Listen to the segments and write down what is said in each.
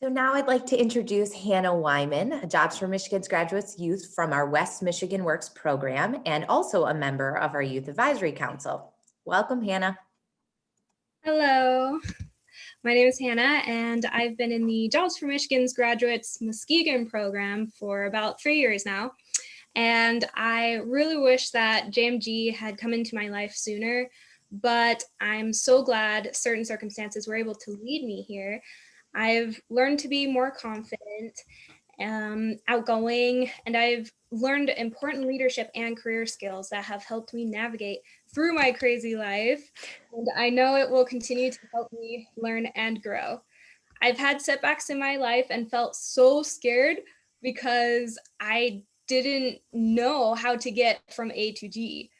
So now I'd like to introduce Hannah Wyman, a Jobs for Michigan's Graduates Youth from our West Michigan Works program and also a member of our Youth Advisory Council. Welcome, Hannah. Hello, my name is Hannah, and I've been in the Jobs for Michigan's Graduates Muskegon program for about 3 years now. And I really wish that JMG had come into my life sooner, but I'm so glad certain circumstances were able to lead me here. I've learned to be more confident, outgoing, and I've learned important leadership and career skills that have helped me navigate through my crazy life. And I know it will continue to help me learn and grow. I've had setbacks in my life and felt so scared because I didn't know how to get from A to G.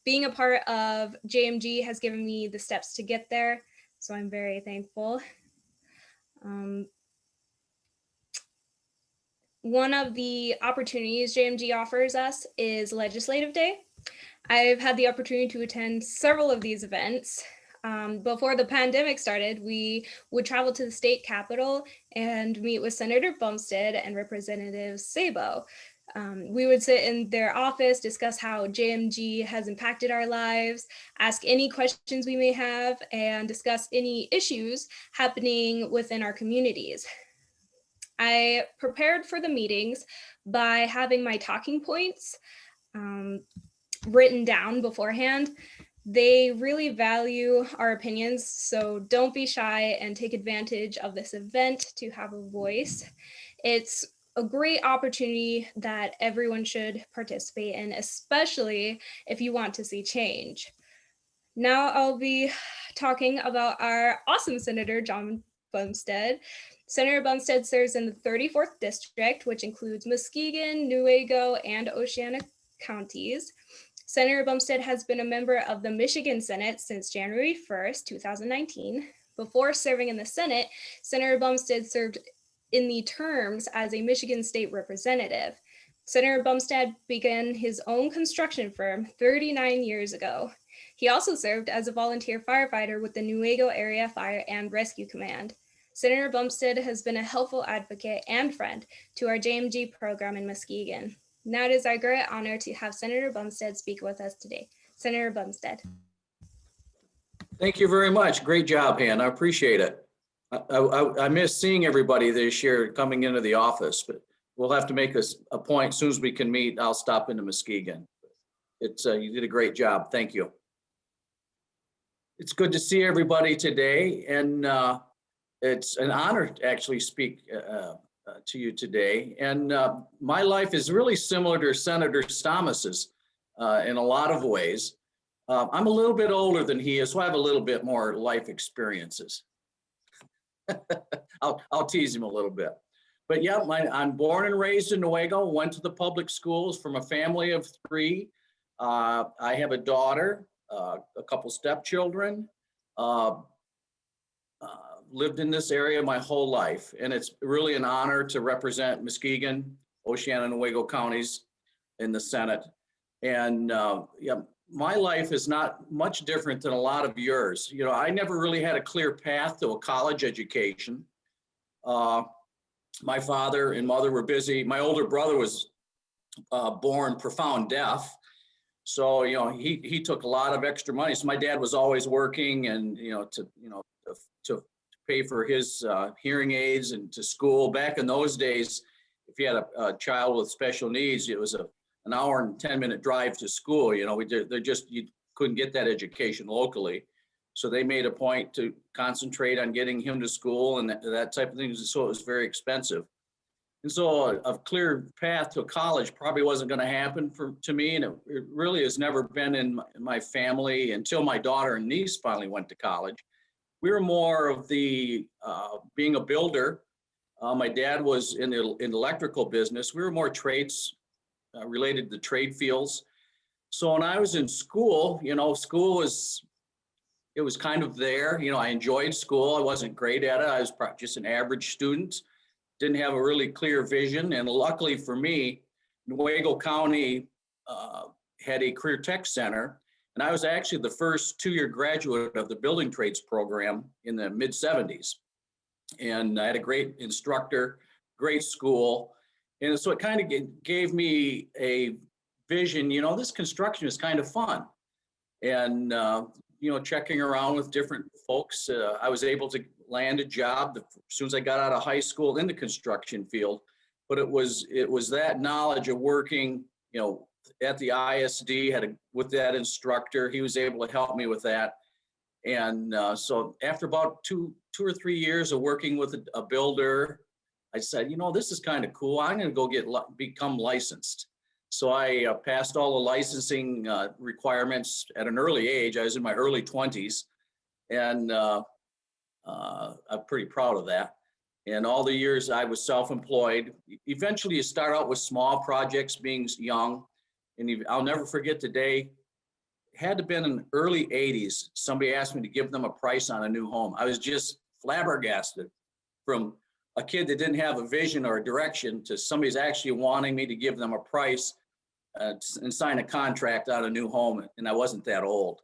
Being a part of JMG has given me the steps to get there, so I'm very thankful. One of the opportunities JMG offers us is Legislative Day. I've had the opportunity to attend several of these events. Before the pandemic started, we would travel to the state capitol and meet with Senator Bumstead and Representative Sabo. We would sit in their office, discuss how JMG has impacted our lives, ask any questions we may have, and discuss any issues happening within our communities. I prepared for the meetings by having my talking points written down beforehand. They really value our opinions, so don't be shy and take advantage of this event to have a voice. It's a great opportunity that everyone should participate in, especially if you want to see change. Now I'll be talking about our awesome Senator John Bumstead. Senator Bumstead serves in the 34th District, which includes Muskegon, Newaygo, and Oceana counties. Senator Bumstead has been a member of the Michigan Senate since January 1st, 2019. Before serving in the Senate, Senator Bumstead served in the terms as a Michigan State Representative. Senator Bumstead began his own construction firm 39 years ago. He also served as a volunteer firefighter with the Newaygo Area Fire and Rescue Command. Senator Bumstead has been a helpful advocate and friend to our JMG program in Muskegon. Now it is our great honor to have Senator Bumstead speak with us today. Senator Bumstead. Thank you very much. Great job, Hannah. I appreciate it. I miss seeing everybody this year coming into the office, but we'll have to make a point. As soon as we can meet, I'll stop into Muskegon. You did a great job. Thank you. It's good to see everybody today, and it's an honor to actually speak to you today. And my life is really similar to Senator Stamas's in a lot of ways. I'm a little bit older than he is, so I have a little bit more life experiences. I'll tease him a little bit. But yeah, I'm born and raised in Newaygo, went to the public schools from a family of 3. I have a daughter, a couple stepchildren, lived in this area my whole life. And it's really an honor to represent Muskegon, Oceana, and Newaygo counties in the Senate. And yeah, my life is not much different than a lot of yours. You know, I never really had a clear path to a college education. My father and mother were busy. My older brother was born profound deaf. So, you know, he took a lot of extra money. So my dad was always working and, to pay for his hearing aids and to school. Back in those days, if you had a child with special needs, it was an hour and 10-minute drive to school. You know, you couldn't get that education locally. So they made a point to concentrate on getting him to school and that type of thing. So it was very expensive. And so a clear path to college probably wasn't going to happen to me. And it really has never been in my family until my daughter and niece finally went to college. We were more of the being a builder. My dad was in the electrical business. We were more trades related to trade fields. So when I was in school, school was kind of there. I enjoyed school. I wasn't great at it. I was just an average student. Didn't have a really clear vision. And luckily for me, Newaygo County had a career tech center. And I was actually the first 2-year graduate of the building trades program in the mid 70s. And I had a great instructor, great school. And so it kind of gave me a vision, this construction is kind of fun. And, checking around with different folks, I was able to land a job as soon as I got out of high school in the construction field. But it was that knowledge of working, at the ISD, with that instructor. He was able to help me with that. And so after about two or 3 years of working with a builder, I said, this is kind of cool. I'm going to go become licensed. So I passed all the licensing requirements at an early age. I was in my early 20s, and I'm pretty proud of that. And all the years I was self-employed. Eventually, you start out with small projects, being young. And I'll never forget the day. Had to been in the early 80s. Somebody asked me to give them a price on a new home. I was just flabbergasted, from a kid that didn't have a vision or a direction to somebody's actually wanting me to give them a price and sign a contract on a new home. And I wasn't that old.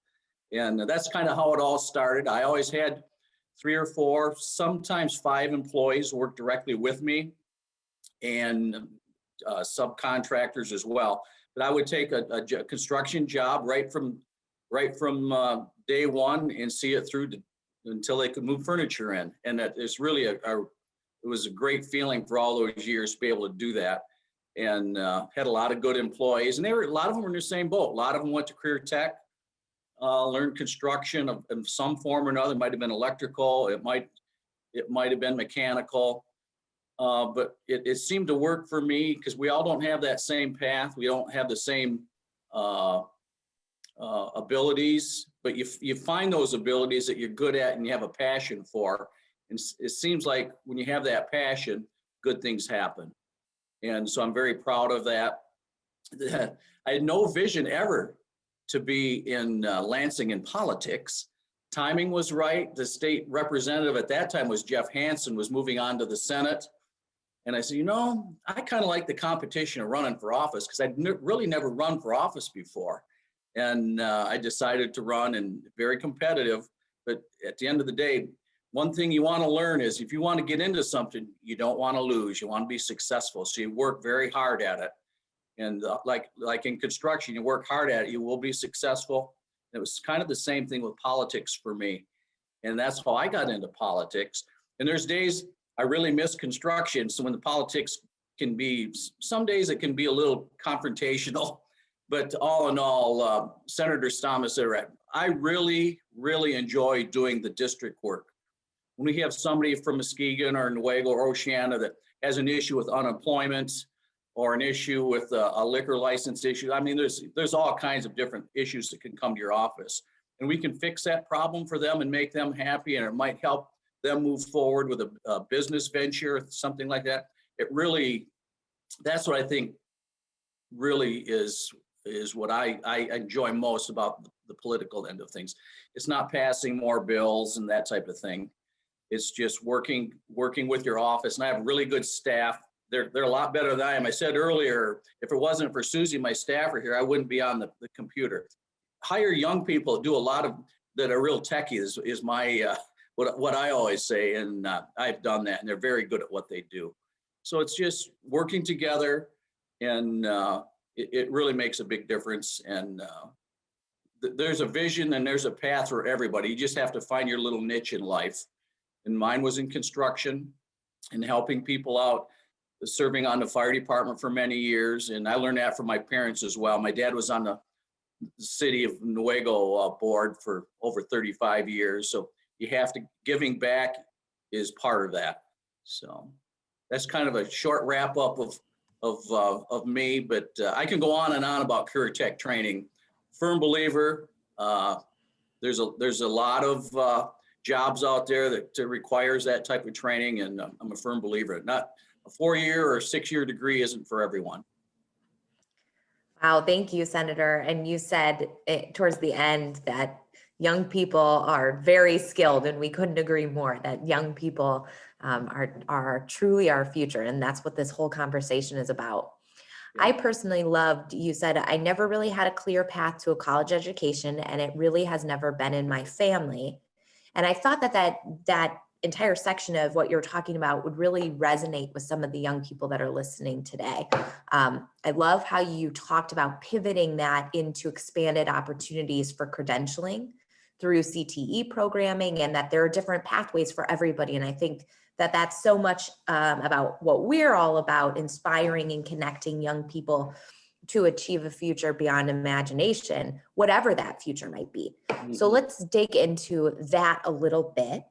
And that's kind of how it all started. I always had 3 or 4, sometimes 5 employees work directly with me, and subcontractors as well. But I would take a construction job right from day one and see it through until they could move furniture in. And that is really it was a great feeling for all those years to be able to do that. And had a lot of good employees, and a lot of them were in the same boat. A lot of them went to career tech, learned construction of some form or another. It might have been electrical, it might have been mechanical. But it seemed to work for me because we all don't have that same path. We don't have the same abilities, but you find those abilities that you're good at and you have a passion for. And it seems like when you have that passion, good things happen. And so I'm very proud of that. I had no vision ever to be in Lansing in politics. Timing was right. The state representative at that time was Jeff Hansen, was moving on to the Senate. And I said, I kind of like the competition of running for office, because I'd really never run for office before. And I decided to run, and very competitive. But at the end of the day, one thing you want to learn is if you want to get into something, you don't want to lose. You want to be successful. So you work very hard at it. And like in construction, you work hard at it, you will be successful. And it was kind of the same thing with politics for me. And that's how I got into politics. And there's days I really miss construction. So when the politics can be, some days it can be a little confrontational, but all in all, Senator Stamas said, right, I really, really enjoy doing the district work. When we have somebody from Muskegon or Newaygo or Oceana that has an issue with unemployment or an issue with a liquor license issue, I mean, there's all kinds of different issues that can come to your office. And we can fix that problem for them and make them happy, and it might help them move forward with a business venture, something like that. That's what I think really is what I enjoy most about the political end of things. It's not passing more bills and that type of thing. It's just working with your office. And I have a really good staff. They're a lot better than I am. I said earlier, if it wasn't for Susie, my staffer here, I wouldn't be on the computer. Hire young people, do a lot of that are real techie is my what I always say, and I've done that, and they're very good at what they do. So it's just working together, and it really makes a big difference. And there's a vision and there's a path for everybody. You just have to find your little niche in life. And mine was in construction and helping people out, serving on the fire department for many years. And I learned that from my parents as well. My dad was on the city of Newaygo board for over 35 years. So you have to, giving back is part of that. So that's kind of a short wrap up of me, but I can go on and on about career tech training. Firm believer, there's a lot of jobs out there that requires that type of training, and I'm a firm believer. Not a 4-year or 6-year degree isn't for everyone. Wow, thank you, Senator. And you said towards the end that young people are very skilled, and we couldn't agree more that young people are truly our future. And that's what this whole conversation is about. Yeah. I personally loved, you said, I never really had a clear path to a college education, and it really has never been in my family. And I thought that entire section of what you're talking about would really resonate with some of the young people that are listening today. I love how you talked about pivoting that into expanded opportunities for credentialing through CTE programming, and that there are different pathways for everybody. And I think that that's so much about what we're all about, inspiring and connecting young people to achieve a future beyond imagination, whatever that future might be. So let's dig into that a little bit.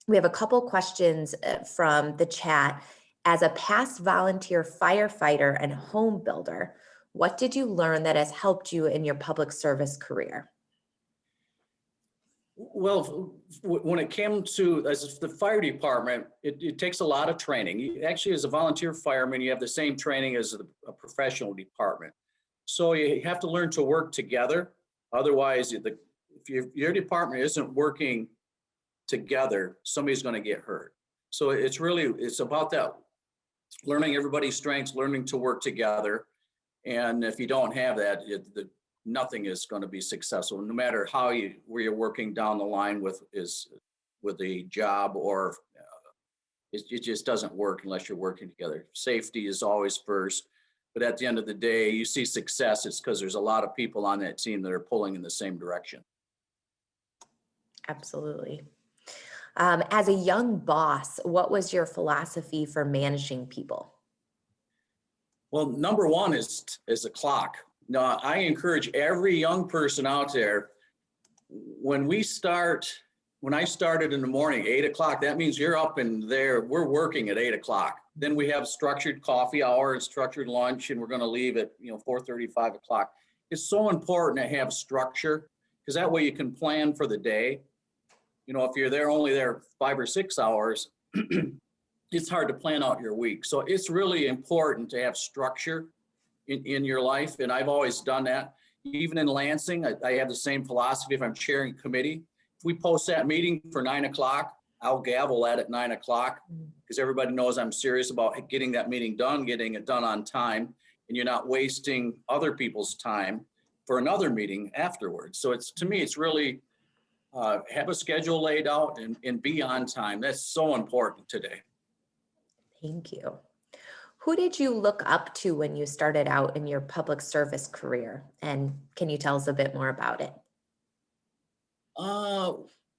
We have a couple questions from the chat. As a past volunteer firefighter and home builder, what did you learn that has helped you in your public service career? Well, when it came to as the fire department, it takes a lot of training. Actually, as a volunteer fireman, you have the same training as a professional department. So you have to learn to work together. Otherwise, if your department isn't working together, somebody's going to get hurt. So it's about that, learning everybody's strengths, learning to work together. And if you don't have that, nothing is going to be successful, no matter where you're working down the line with a job, or it just doesn't work unless you're working together. Safety is always first, but at the end of the day, you see success, it's because there's a lot of people on that team that are pulling in the same direction. Absolutely. As a young boss, what was your philosophy for managing people? Well, number one is a clock. Now, I encourage every young person out there, when I started in the morning, 8 o'clock, that means you're up in there, we're working at 8 o'clock. Then we have structured coffee hour and structured lunch, and we're going to leave at 4:30, 5 o'clock. It's so important to have structure, because that way you can plan for the day. If you're only there 5 or 6 hours, it's hard to plan out your week. So it's really important to have structure in your life. And I've always done that. Even in Lansing, I have the same philosophy. If I'm chairing a committee, if we post that meeting for 9 o'clock, I'll gavel at 9 o'clock, because everybody knows I'm serious about getting that meeting done, getting it done on time, and you're not wasting other people's time for another meeting afterwards. So to me, it's really have a schedule laid out and be on time. That's so important today. Thank you. Who did you look up to when you started out in your public service career? And can you tell us a bit more about it?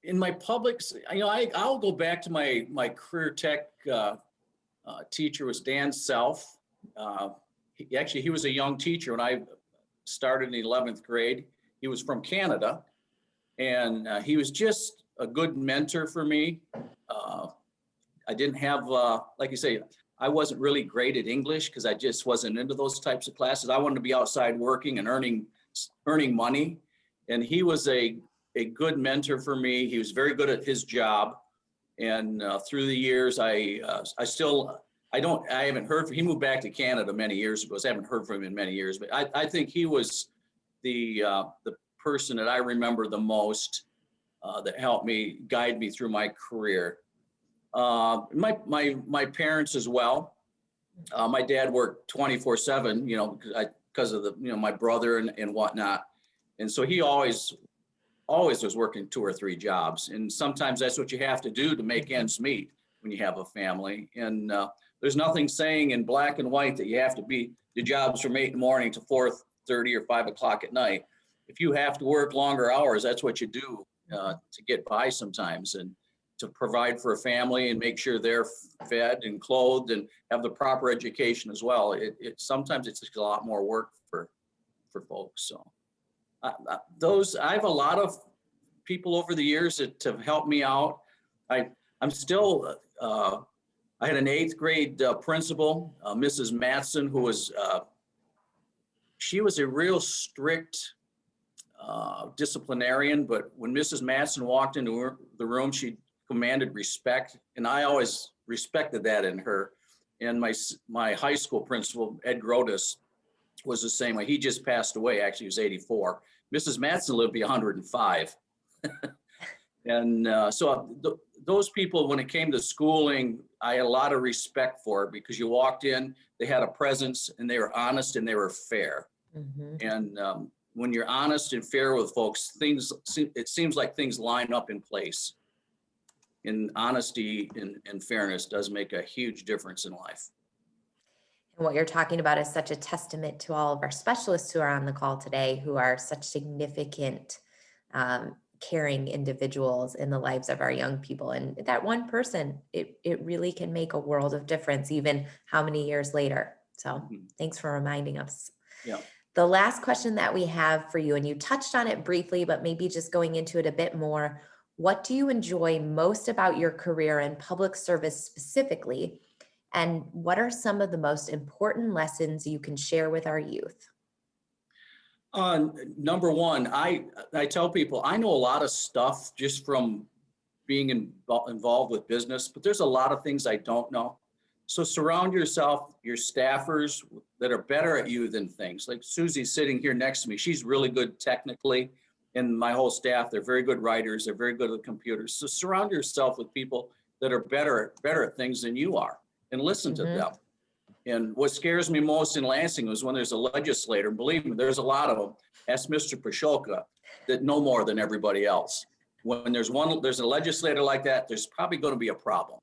In my public, I'll go back to my career tech teacher was Dan Self. He was a young teacher when I started in the 11th grade. He was from Canada, and he was just a good mentor for me. I didn't have, like you say, I wasn't really great at English because I just wasn't into those types of classes. I wanted to be outside working and earning money. And he was a good mentor for me. He was very good at his job. And through the years, I haven't heard from him. He moved back to Canada many years ago, so I haven't heard from him in many years. But I think he was the person that I remember the most that helped me, guide me through my career. My parents as well. My dad worked 24/7, because of my brother and whatnot. And so he always was working 2 or 3 jobs. And sometimes that's what you have to do to make ends meet when you have a family. And there's nothing saying in black and white that you have to be the jobs from 8 in the morning to 4:30 or 5 o'clock at night. If you have to work longer hours, that's what you do to get by sometimes, and to provide for a family and make sure they're fed and clothed and have the proper education as well. Sometimes it's just a lot more work for folks. So I have a lot of people over the years that have helped me out. I'm still, I had an 8th grade principal, Mrs. Matson, who was, she was a real strict disciplinarian, but when Mrs. Matson walked into the room, she commanded respect, and I always respected that in her. And my high school principal, Ed Grotus, was the same way. He just passed away. Actually, he was 84. Mrs. Matson lived to be 105. And so those people, when it came to schooling, I had a lot of respect for, because you walked in, they had a presence, and they were honest and they were fair. Mm-hmm. And when you're honest and fair with folks, it seems like things line up in place. in honesty and fairness does make a huge difference in life. And what you're talking about is such a testament to all of our specialists who are on the call today, who are such significant, caring individuals in the lives of our young people. And that one person, it really can make a world of difference, even how many years later. So thanks for reminding us. Yeah. The last question that we have for you, and you touched on it briefly, but maybe just going into it a bit more, what do you enjoy most about your career in public service specifically? And what are some of the most important lessons you can share with our youth? Number one, I tell people I know a lot of stuff just from being involved with business, but there's a lot of things I don't know. So surround yourself, your staffers that are better at you than things. Like Susie's sitting here next to me. She's really good technically. And my whole staff, they're very good writers. They're very good at computers. So surround yourself with people that are better at things than you are, and listen to them. And what scares me most in Lansing was when there's a legislator, believe me, there's a lot of them, ask Mr. Pashoka, that know more than everybody else. When there's a legislator like that, there's probably going to be a problem.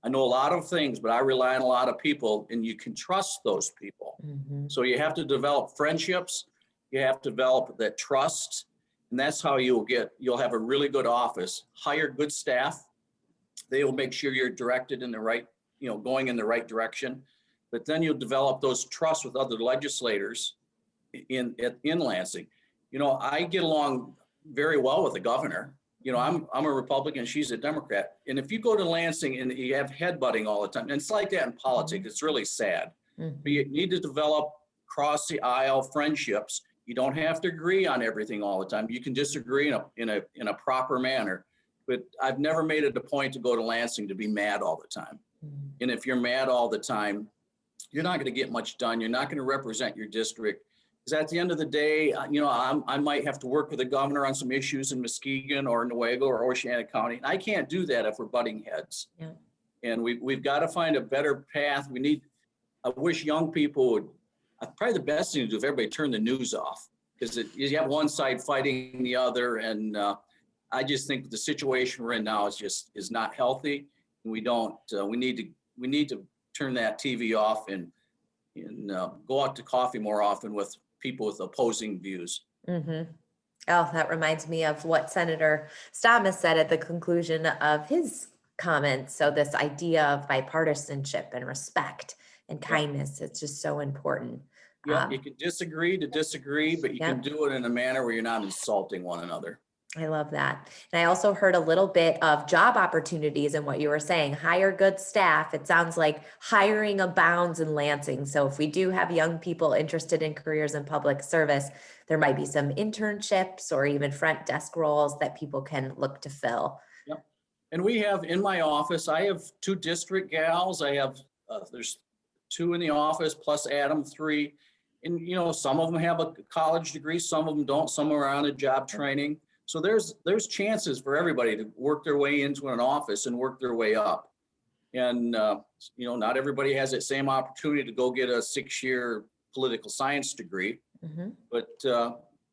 I know a lot of things, but I rely on a lot of people, and you can trust those people. So you have to develop friendships. You have to develop that trust. And that's how you'll have a really good office. Hire good staff. They will make sure you're directed in the right, going in the right direction. But then you'll develop those trusts with other legislators in Lansing. I get along very well with the governor. I'm a Republican, she's a Democrat. And if you go to Lansing and you have headbutting all the time, and it's like that in politics, it's really sad. But you need to develop cross the aisle friendships. You don't have to agree on everything all the time. You can disagree in a proper manner. But I've never made it a point to go to Lansing to be mad all the time. And if you're mad all the time, you're not going to get much done. You're not going to represent your district. Because at the end of the day, I might have to work with the governor on some issues in Muskegon or Newaygo or Oceana County. And I can't do that if we're butting heads. Yeah. And we've got to find a better path. I wish young people would, probably the best thing to do if everybody turn the news off, because you have one side fighting the other. And I just think the situation we're in now is not healthy. And we need to turn that TV off and go out to coffee more often with people with opposing views. Oh, that reminds me of what Senator Stamas said at the conclusion of his comments. So this idea of bipartisanship and respect and kindness, it's just so important. Yeah, you can disagree, but you can do it in a manner where you're not insulting one another. I love that. And I also heard a little bit of job opportunities in what you were saying. Hire good staff. It sounds like hiring abounds in Lansing. So if we do have young people interested in careers in public service, there might be some internships or even front desk roles that people can look to fill. Yep. And we have in my office, I have 2 district gals. I have, there's 2 in the office plus Adam 3. And, some of them have a college degree, some of them don't, some are on a job training. So there's chances for everybody to work their way into an office and work their way up. And, not everybody has that same opportunity to go get a 6-year political science degree, but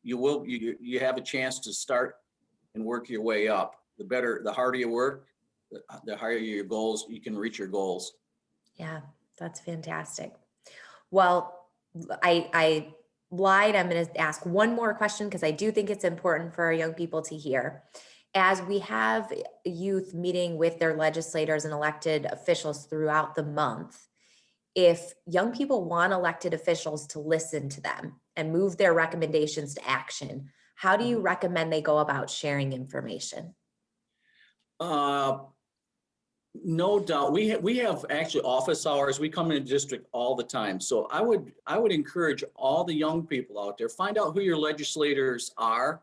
you have a chance to start and work your way up. The harder you work, the higher your goals, you can reach your goals. Yeah, that's fantastic. Well, I lied. I'm going to ask one more question because I do think it's important for our young people to hear. As we have youth meeting with their legislators and elected officials throughout the month, if young people want elected officials to listen to them and move their recommendations to action, how do you recommend they go about sharing information? No doubt. We have actually office hours. We come in the district all the time. So I would encourage all the young people out there, find out who your legislators are,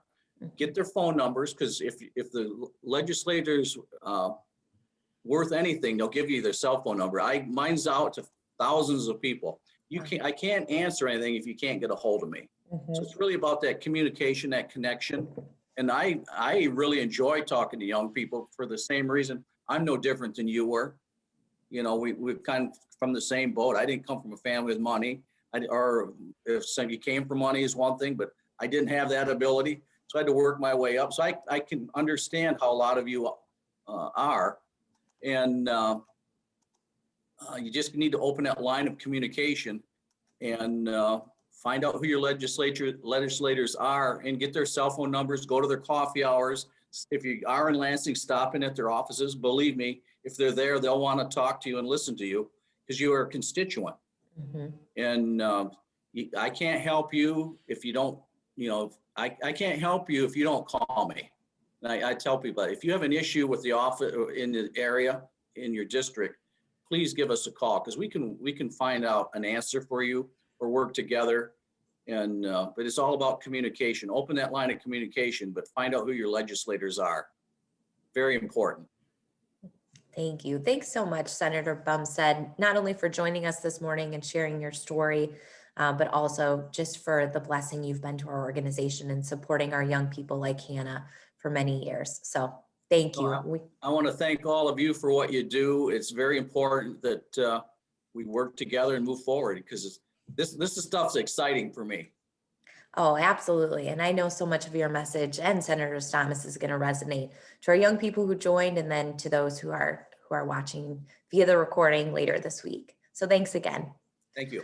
get their phone numbers, because if the legislators worth anything, they'll give you their cell phone number. Mine's out to thousands of people. I can't answer anything if you can't get a hold of me. So it's really about that communication, that connection. And I really enjoy talking to young people for the same reason. I'm no different than you were. We're kind of from the same boat. I didn't come from a family with money. Or if you came from money is one thing, but I didn't have that ability. So I had to work my way up. So I can understand how a lot of you are. And you just need to open that line of communication and find out who your legislators are and get their cell phone numbers, go to their coffee hours. If you are in Lansing, stop in at their offices. Believe me, if they're there, they'll want to talk to you and listen to you because you are a constituent. And I can't help you if you don't, I can't help you if you don't call me. And I tell people, if you have an issue with the office in the area, in your district, please give us a call because we can find out an answer for you or work together. And but it's all about communication. Open that line of communication, but find out who your legislators are. Very important. Thank you. Thanks so much, Senator Bumstead, not only for joining us this morning and sharing your story, but also just for the blessing you've been to our organization and supporting our young people like Hannah for many years. So thank you. I want to thank all of you for what you do. It's very important that we work together and move forward because this is stuff's exciting for me. Oh, absolutely. And I know so much of your message and Senator Thomas is going to resonate to our young people who joined and then to those who are watching via the recording later this week. So thanks again. Thank you.